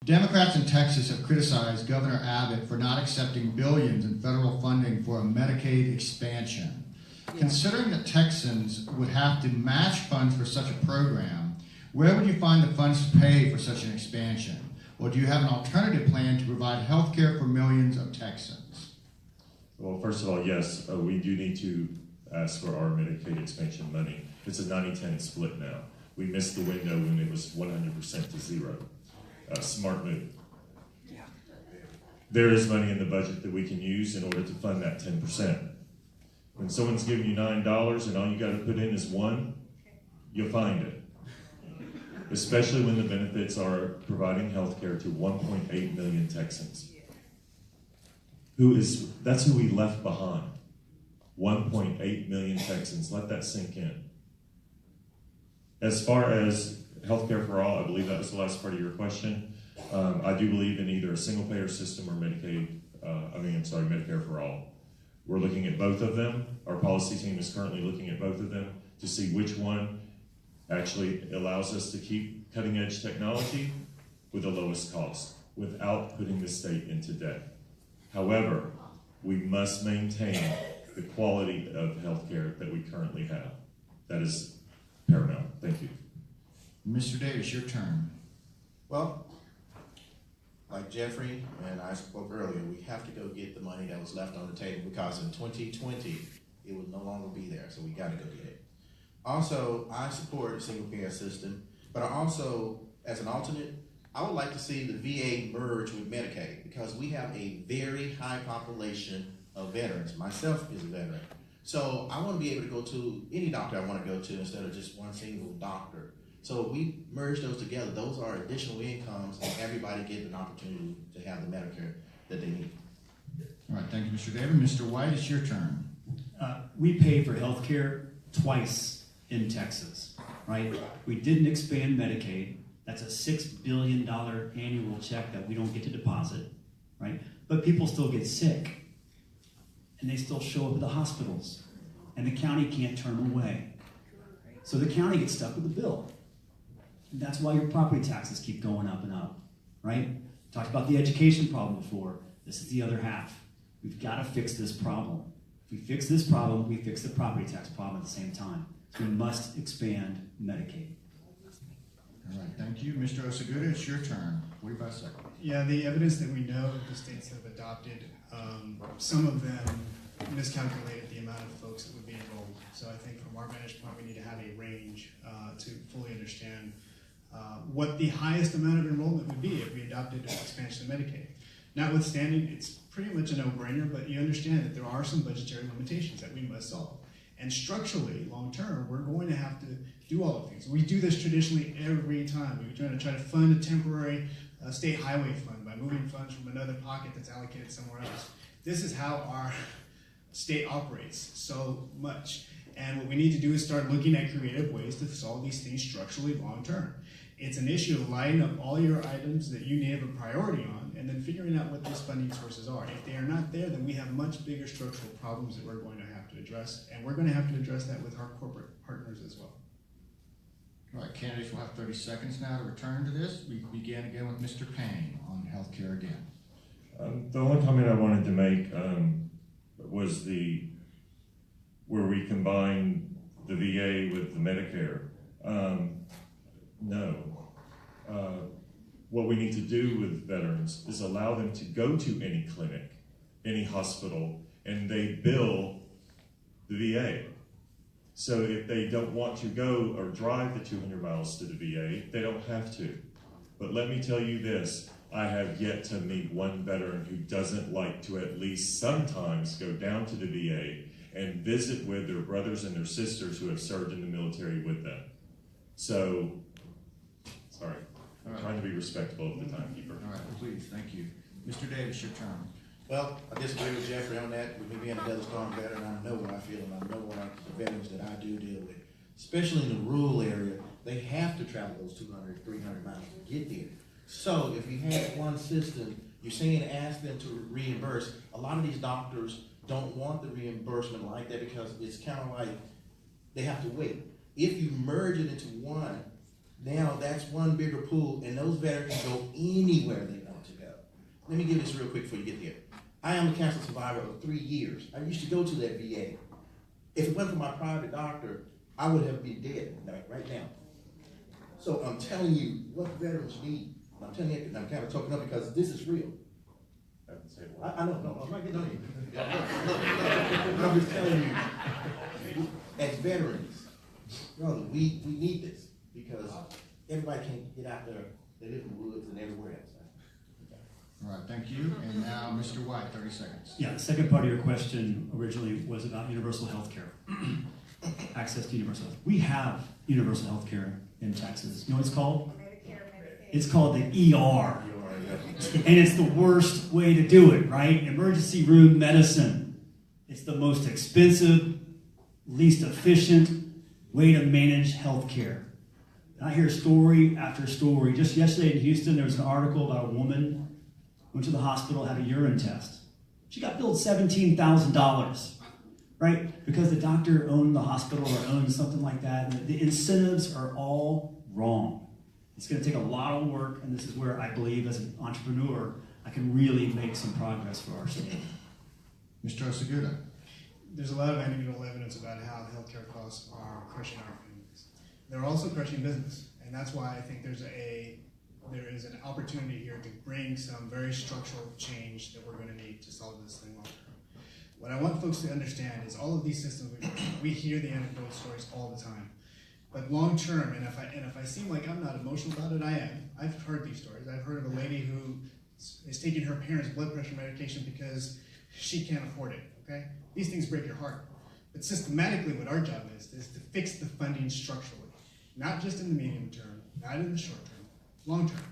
Democrats in Texas have criticized Governor Abbott for not accepting billions in federal funding for a Medicaid expansion. Yeah. Considering that Texans would have to match funds for such a program, where would you find the funds to pay for such an expansion? Or do you have an alternative plan to provide health care for millions of Texans? Well, first of all, yes, we do need to ask for our Medicaid expansion money. It's a 90-10 split now. We missed the window when it was 100% to zero. Smart move. Yeah. There is money in the budget that we can use in order to fund that 10%. When someone's giving you $9 and all you got to put in is $1, you'll find it. Especially when the benefits are providing health care to 1.8 million Texans. That's who we left behind. 1.8 million Texans. Let that sink in. As far as healthcare for all, I believe that was the last part of your question. I do believe in either a single-payer system or Medicare for all. We're looking at both of them. Our policy team is currently looking at both of them to see which one actually allows us to keep cutting-edge technology with the lowest cost without putting the state into debt. However, we must maintain the quality of healthcare that we currently have. That is paramount. Thank you. Mr. Davis, your turn. Well, like Jeffrey and I spoke earlier, we have to go get the money that was left on the table because in 2020, it will no longer be there, so we got to go get it. Also, I support a single-payer system, but I also, as an alternate, I would like to see the VA merge with Medicaid because we have a very high population of veterans. Myself is a veteran. So I want to be able to go to any doctor I want to go to instead of just one single doctor. So if we merge those together, those are additional incomes and everybody gets an opportunity to have the Medicare that they need. All right, thank you, Mr. Davis. Mr. White, it's your turn. We pay for health care twice in Texas, right? We didn't expand Medicaid. That's a $6 billion annual check that we don't get to deposit, right? But people still get sick, and they still show up at the hospitals, and the county can't turn them away. So the county gets stuck with the bill. And that's why your property taxes keep going up and up, right? Talked about the education problem before. This is the other half. We've got to fix this problem. If we fix this problem, we fix the property tax problem at the same time. So we must expand Medicaid. All right, thank you. Mr. Osaguda, it's your turn. 45 seconds. Yeah, the evidence that we know that the states have adopted, some of them miscalculated the amount of folks that would be enrolled. So I think from our vantage point, we need to have a range to fully understand what the highest amount of enrollment would be if we adopted an expansion of Medicaid. Notwithstanding, it's pretty much a no-brainer, but you understand that there are some budgetary limitations that we must solve. And structurally, long-term, we're going to have to do all of these. We do this traditionally every time. We're trying to fund a temporary state highway fund by moving funds from another pocket that's allocated somewhere else. This is how our state operates so much. And what we need to do is start looking at creative ways to solve these things structurally long-term. It's an issue of lining up all your items that you have a priority on and then figuring out what those funding sources are. If they are not there, then we have much bigger structural problems that we're going to have to address, and we're going to have to address that with our corporate partners as well. All right, candidates will have 30 seconds now to return to this. We begin again with Mr. Payne on health care again. The only comment I wanted to make was where we combine the VA with the Medicare. No. What we need to do with veterans is allow them to go to any clinic, any hospital, and they bill the VA. So if they don't want to go or drive the 200 miles to the VA, they don't have to. But let me tell you this, I have yet to meet one veteran who doesn't like to at least sometimes go down to the VA and visit with their brothers and their sisters who have served in the military with them. So, sorry, I'm trying to be respectful of the timekeeper. All right, please, thank you. Mr. Davis, your turn. Well, I disagree with Jeffrey on that. With me being a Desert Storm veteran, I know what I feel and I know what the veterans that I do deal with. Especially in the rural area, they have to travel those 200, 300 miles to get there. So if you have one system, you're saying ask them to reimburse. A lot of these doctors don't want the reimbursement like that because it's kind of like they have to wait. If you merge it into one, Now that's one bigger pool, and those veterans can go anywhere they want to go. Let me give this real quick before you get there. I am a cancer survivor of 3 years. I used to go to that VA. If it wasn't for my private doctor, I would have been dead right now. So I'm telling you what veterans need. I'm telling you, and I'm kind of talking up because this is real. I know, no, I'm not getting on you. I'm just telling you, as veterans, brother, we need this because everybody can't get out there. They live in the woods and everywhere else. All right, thank you. And now, Mr. White, 30 seconds. Yeah, the second part of your question originally was about universal health care. Access to universal health. We have universal health care in Texas. You know what it's called? Medicare, Medicaid. It's called the ER. And it's the worst way to do it, right? Emergency room medicine. It's the most expensive, least efficient way to manage health care. And I hear story after story. Just yesterday in Houston, there was an article about a woman went to the hospital, had a urine test. She got billed $17,000, right? Because the doctor owned the hospital or owned something like that. And the incentives are all wrong. It's going to take a lot of work, and this is where I believe as an entrepreneur, I can really make some progress for our state. Mr. Osaguda. There's a lot of anecdotal evidence about how healthcare costs are crushing our families. They're also crushing business, and that's why I think there is an opportunity here to bring some very structural change that we're going to need to solve this thing long term. What I want folks to understand is all of these systems, we hear the anecdotal stories all the time. But long term, and if I seem like I'm not emotional about it, I am. I've heard these stories. I've heard of a lady who is taking her parents' blood pressure medication because she can't afford it. Okay, these things break your heart. But systematically, what our job is to fix the funding structurally, not just in the medium term, not in the short term, long term.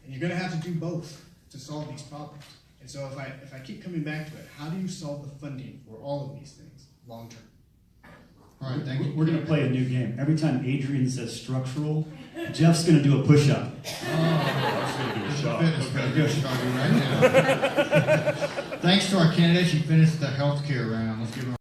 And you're going to have to do both to solve these problems. And so if I keep coming back to it, how do you solve the funding for all of these things long term? All right, thank you. We're going to play a new game. Every time Adrian says structural, Jeff's going to do a push-up. I was going to do a shot. Fitness coach starting right now. Thanks to our candidates, you finished the healthcare round. Let's give them